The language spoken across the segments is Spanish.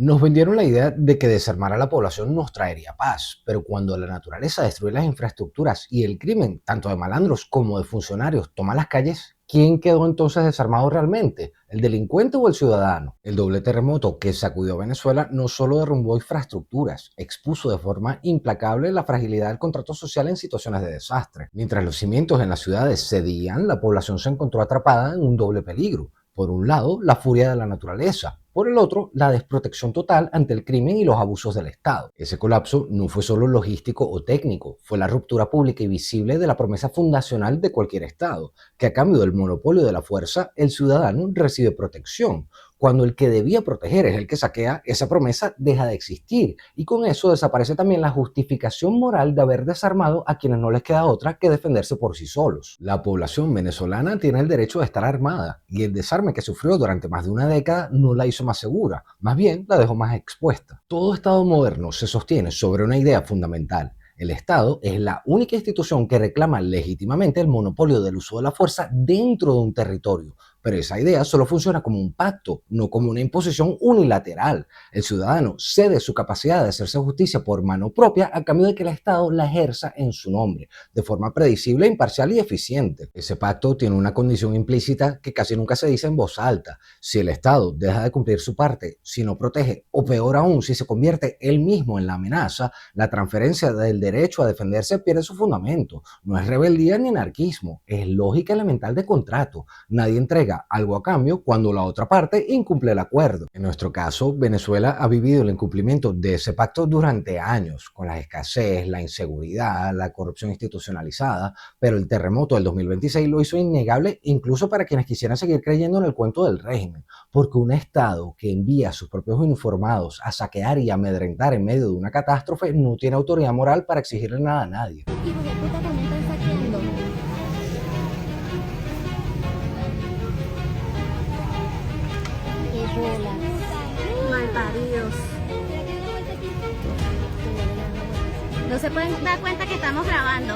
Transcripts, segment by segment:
Nos vendieron la idea de que desarmar a la población nos traería paz, pero cuando la naturaleza destruye las infraestructuras y el crimen, tanto de malandros como de funcionarios, toma las calles, ¿quién quedó entonces desarmado realmente? ¿El delincuente o el ciudadano? El doble terremoto que sacudió a Venezuela no solo derrumbó infraestructuras, expuso de forma implacable la fragilidad del contrato social en situaciones de desastre. Mientras los cimientos en las ciudades cedían, la población se encontró atrapada en un doble peligro. Por un lado, la furia de la naturaleza. Por el otro, la desprotección total ante el crimen y los abusos del Estado. Ese colapso no fue solo logístico o técnico, fue la ruptura pública y visible de la promesa fundacional de cualquier Estado, que a cambio del monopolio de la fuerza, el ciudadano recibe protección. Cuando el que debía proteger es el que saquea, esa promesa deja de existir y con eso desaparece también la justificación moral de haber desarmado a quienes no les queda otra que defenderse por sí solos. La población venezolana tiene el derecho de estar armada y el desarme que sufrió durante más de una década no la hizo más segura, más bien la dejó más expuesta. Todo Estado moderno se sostiene sobre una idea fundamental. El Estado es la única institución que reclama legítimamente el monopolio del uso de la fuerza dentro de un territorio, pero esa idea solo funciona como un pacto, no como una imposición unilateral. El ciudadano cede su capacidad de hacerse justicia por mano propia a cambio de que el Estado la ejerza en su nombre, de forma predecible, imparcial y eficiente. Ese pacto tiene una condición implícita que casi nunca se dice en voz alta. Si el Estado deja de cumplir su parte, si no protege, o peor aún, si se convierte él mismo en la amenaza, la transferencia del derecho a defenderse pierde su fundamento. No es rebeldía ni anarquismo, es lógica elemental de contrato. Nadie entrega algo a cambio cuando la otra parte incumple el acuerdo. En nuestro caso, Venezuela ha vivido el incumplimiento de ese pacto durante años, con la escasez, la inseguridad, la corrupción institucionalizada, pero el terremoto del 2026 lo hizo innegable incluso para quienes quisieran seguir creyendo en el cuento del régimen, porque un Estado que envía a sus propios uniformados a saquear y amedrentar en medio de una catástrofe no tiene autoridad moral para exigirle nada a nadie. Hijos de puta también están saqueando. Qué bolas. Malparidos. No se pueden dar cuenta que estamos grabando.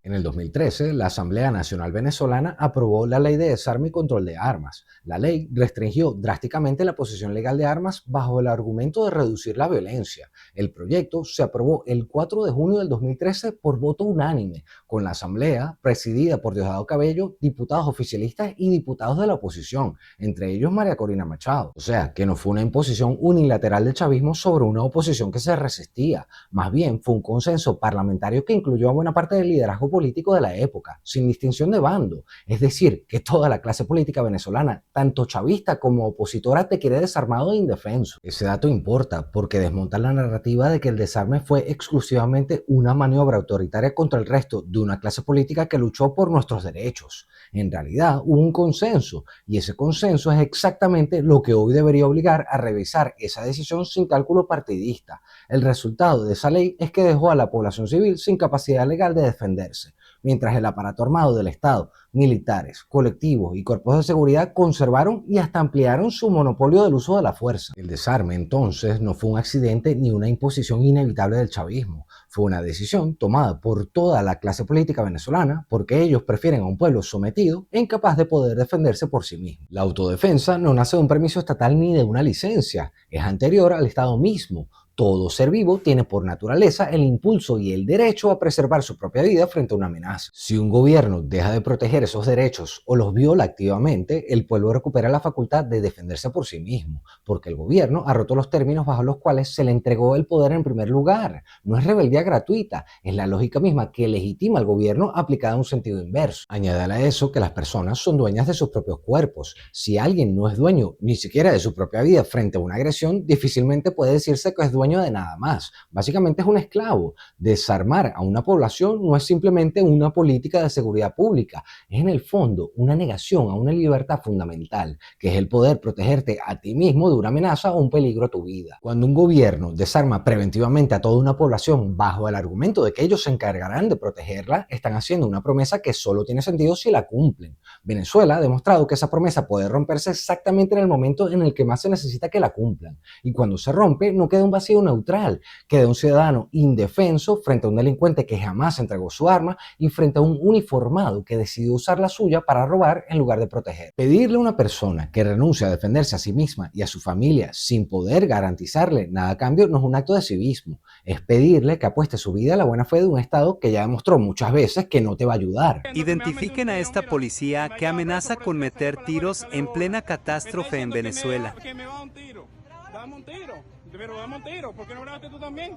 En el 2013, la Asamblea Nacional Venezolana aprobó la Ley de Desarme y Control de Armas. La ley restringió drásticamente la posesión legal de armas bajo el argumento de reducir la violencia. El proyecto se aprobó el 4 de junio del 2013 por voto unánime, con la Asamblea presidida por Diosdado Cabello, diputados oficialistas y diputados de la oposición, entre ellos María Corina Machado. O sea, que no fue una imposición unilateral del chavismo sobre una oposición que se resistía, más bien fue un consenso parlamentario que incluyó a buena parte del liderazgo político de la época, sin distinción de bando. Es decir, que toda la clase política venezolana, tanto chavista como opositora, te quiere desarmado e indefenso. Ese dato importa porque desmonta la narrativa de que el desarme fue exclusivamente una maniobra autoritaria contra el resto de una clase política que luchó por nuestros derechos. En realidad hubo un consenso y ese consenso es exactamente lo que hoy debería obligar a revisar esa decisión sin cálculo partidista. El resultado de esa ley es que dejó a la población civil sin capacidad legal de defenderse, mientras el aparato armado del Estado, militares, colectivos y cuerpos de seguridad conservaron y hasta ampliaron su monopolio del uso de la fuerza. El desarme, entonces, no fue un accidente ni una imposición inevitable del chavismo. Fue una decisión tomada por toda la clase política venezolana porque ellos prefieren a un pueblo sometido e incapaz de poder defenderse por sí mismo. La autodefensa no nace de un permiso estatal ni de una licencia, es anterior al Estado mismo. Todo ser vivo tiene por naturaleza el impulso y el derecho a preservar su propia vida frente a una amenaza. Si un gobierno deja de proteger esos derechos o los viola activamente, el pueblo recupera la facultad de defenderse por sí mismo, porque el gobierno ha roto los términos bajo los cuales se le entregó el poder en primer lugar. No es rebeldía gratuita, es la lógica misma que legitima al gobierno aplicada a un sentido inverso. Añádale a eso que las personas son dueñas de sus propios cuerpos. Si alguien no es dueño ni siquiera de su propia vida frente a una agresión, difícilmente puede decirse que es dueño de nada más. Básicamente es un esclavo. Desarmar a una población no es simplemente una política de seguridad pública, es en el fondo una negación a una libertad fundamental, que es el poder protegerte a ti mismo de una amenaza o un peligro a tu vida. Cuando un gobierno desarma preventivamente a toda una población bajo el argumento de que ellos se encargarán de protegerla, están haciendo una promesa que solo tiene sentido si la cumplen. Venezuela ha demostrado que esa promesa puede romperse exactamente en el momento en el que más se necesita que la cumplan, y cuando se rompe no queda un vacío sido neutral, que de un ciudadano indefenso frente a un delincuente que jamás entregó su arma y frente a un uniformado que decidió usar la suya para robar en lugar de proteger. Pedirle a una persona que renuncia a defenderse a sí misma y a su familia sin poder garantizarle nada a cambio no es un acto de civismo, es pedirle que apueste su vida a la buena fe de un Estado que ya demostró muchas veces que no te va a ayudar. Identifiquen a esta policía que amenaza con meter tiros en plena catástrofe en Venezuela. Que me va a un tiro. Dame un tiro. Pero dame un tiro. ¿Por qué no grabaste tú también?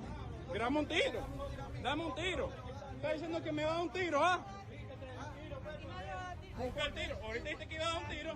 Dame un tiro. Dame un tiro. Está diciendo que me va a dar un tiro, ¿ah? Busca el tiro. Ahorita dijiste que iba a dar un tiro.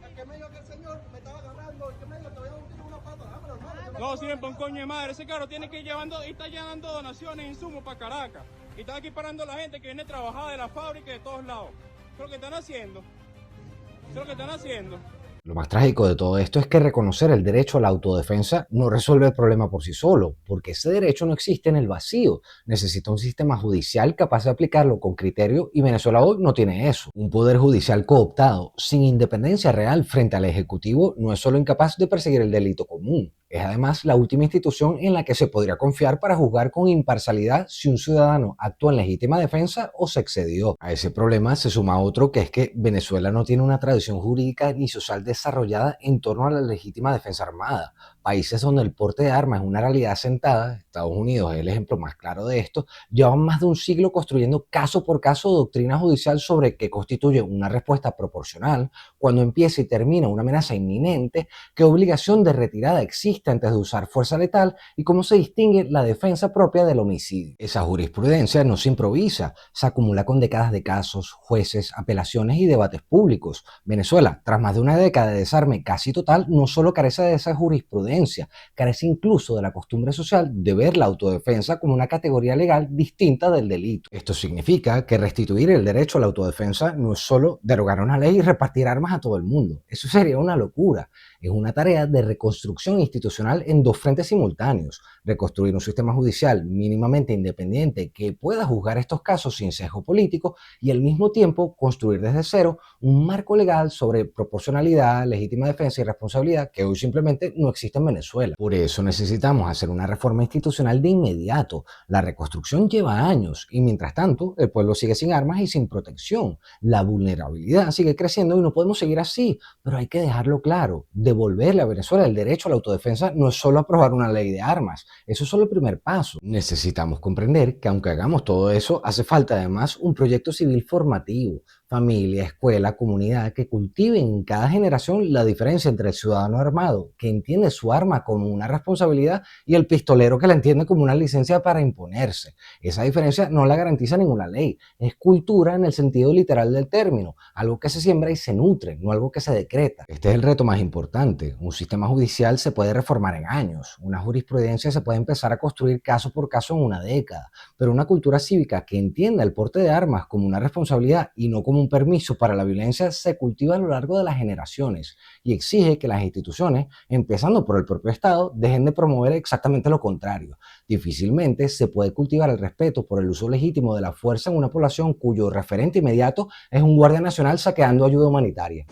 El que me dijo que el señor me estaba agarrando, el que me dijo que te voy a dar un tiro en una pata. Dámelo, hermano. No, sirven para un coño de madre. Ese carro tiene que ir llevando, y está llevando donaciones, insumos para Caracas. Y está aquí parando a la gente que viene a trabajar de la fábrica y de todos lados. ¿Qué es lo que están haciendo? ¿Qué es lo que están haciendo? Lo más trágico de todo esto es que reconocer el derecho a la autodefensa no resuelve el problema por sí solo, porque ese derecho no existe en el vacío. Necesita un sistema judicial capaz de aplicarlo con criterio y Venezuela hoy no tiene eso. Un poder judicial cooptado, sin independencia real frente al Ejecutivo, no es solo incapaz de perseguir el delito común, es además la última institución en la que se podría confiar para juzgar con imparcialidad si un ciudadano actuó en legítima defensa o se excedió. A ese problema se suma otro, que es que Venezuela no tiene una tradición jurídica ni social desarrollada en torno a la legítima defensa armada. Países donde el porte de armas es una realidad asentada, Estados Unidos es el ejemplo más claro de esto, llevan más de un siglo construyendo caso por caso doctrina judicial sobre qué constituye una respuesta proporcional, cuando empieza y termina una amenaza inminente, qué obligación de retirada existe antes de usar fuerza letal y cómo se distingue la defensa propia del homicidio. Esa jurisprudencia no se improvisa, se acumula con décadas de casos, jueces, apelaciones y debates públicos. Venezuela, tras más de una década de desarme casi total, no solo carece de esa jurisprudencia, carece incluso de la costumbre social de ver la autodefensa como una categoría legal distinta del delito. Esto significa que restituir el derecho a la autodefensa no es solo derogar una ley y repartir armas a todo el mundo. Eso sería una locura. Es una tarea de reconstrucción institucional en dos frentes simultáneos. Reconstruir un sistema judicial mínimamente independiente que pueda juzgar estos casos sin sesgo político y al mismo tiempo construir desde cero un marco legal sobre proporcionalidad, legítima defensa y responsabilidad que hoy simplemente no existe en Venezuela. Por eso necesitamos hacer una reforma institucional de inmediato. La reconstrucción lleva años y mientras tanto el pueblo sigue sin armas y sin protección. La vulnerabilidad sigue creciendo y no podemos seguir así, pero hay que dejarlo claro. Devolverle a Venezuela el derecho a la autodefensa no es solo aprobar una ley de armas, eso es solo el primer paso. Necesitamos comprender que aunque hagamos todo eso, hace falta además un proyecto civil formativo, familia, escuela, comunidad, que cultiven en cada generación la diferencia entre el ciudadano armado, que entiende su arma como una responsabilidad, y el pistolero que la entiende como una licencia para imponerse. Esa diferencia no la garantiza ninguna ley, es cultura en el sentido literal del término, algo que se siembra y se nutre, no algo que se decreta. Este es el reto más importante. Un sistema judicial se puede reformar en años, una jurisprudencia se puede empezar a construir caso por caso en una década, pero una cultura cívica que entienda el porte de armas como una responsabilidad y no como un permiso para la violencia se cultiva a lo largo de las generaciones y exige que las instituciones, empezando por el propio Estado, dejen de promover exactamente lo contrario. Difícilmente se puede cultivar el respeto por el uso legítimo de la fuerza en una población cuyo referente inmediato es un guardia nacional saqueando ayuda humanitaria.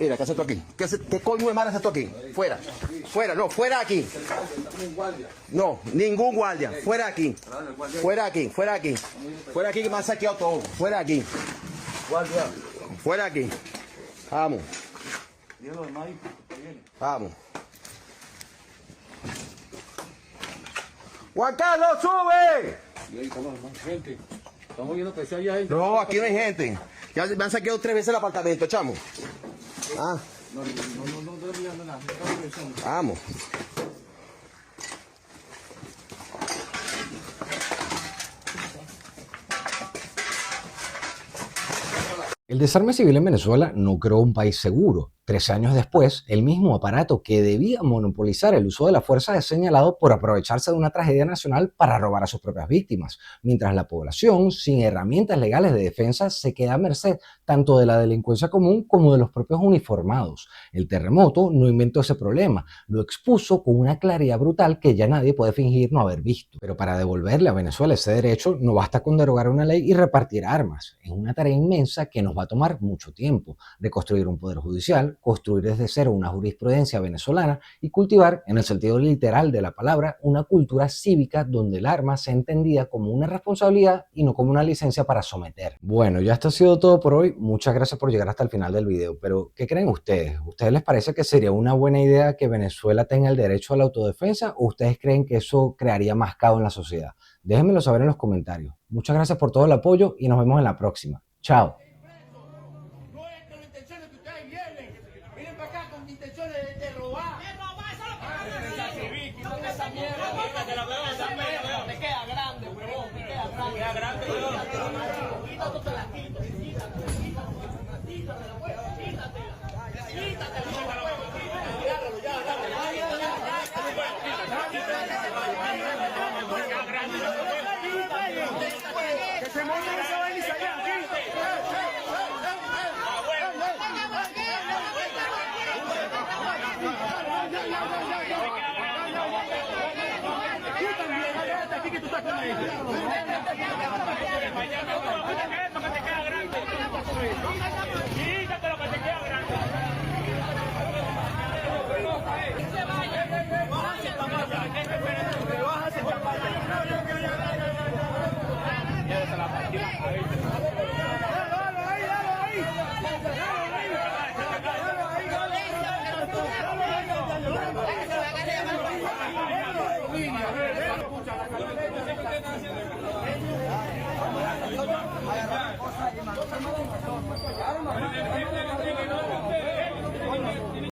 Mira, ¿qué haces tú aquí? ¿Qué coño de madre haces tú aquí? Fuera. Fuera, no, fuera aquí. No, ningún guardia. Fuera aquí. Fuera aquí, fuera aquí. Fuera aquí que me han saqueado todo. Fuera aquí. Fuera aquí. Vamos. Vamos. Juan Carlos, sube. Estamos viendo que si hay gente. No, aquí no hay gente. Ya me han saqueado 3 veces el apartamento, chamo. Ah. No mirando nada. Vamos. El desarme civil en Venezuela no creó un país seguro. 13 años después, el mismo aparato que debía monopolizar el uso de la fuerza es señalado por aprovecharse de una tragedia nacional para robar a sus propias víctimas, mientras la población, sin herramientas legales de defensa, se queda a merced tanto de la delincuencia común como de los propios uniformados. El terremoto no inventó ese problema, lo expuso con una claridad brutal que ya nadie puede fingir no haber visto. Pero para devolverle a Venezuela ese derecho no basta con derogar una ley y repartir armas. Es una tarea inmensa que nos va a tomar mucho tiempo. Reconstruir un poder judicial, construir desde cero una jurisprudencia venezolana y cultivar, en el sentido literal de la palabra, una cultura cívica donde el arma sea entendida como una responsabilidad y no como una licencia para someter. Bueno, ya esto ha sido todo por hoy. Muchas gracias por llegar hasta el final del video, pero ¿qué creen ustedes? ¿Ustedes les parece que sería una buena idea que Venezuela tenga el derecho a la autodefensa o ustedes creen que eso crearía más caos en la sociedad? Déjenmelo saber en los comentarios. Muchas gracias por todo el apoyo y nos vemos en la próxima. Chao. No es con la intención de que ustedes vienen para acá con intenciones de robar. De robar, eso es lo que esa mierda, te queda grande, huevón, te queda grande. Queda grande, huevón. Quítate la quito, quítatela, pues, quítatela. Que se monten esa vaina y salgan aquí. Aquí que tú estás con ella. Quítatelo que te queda grande. Ahí.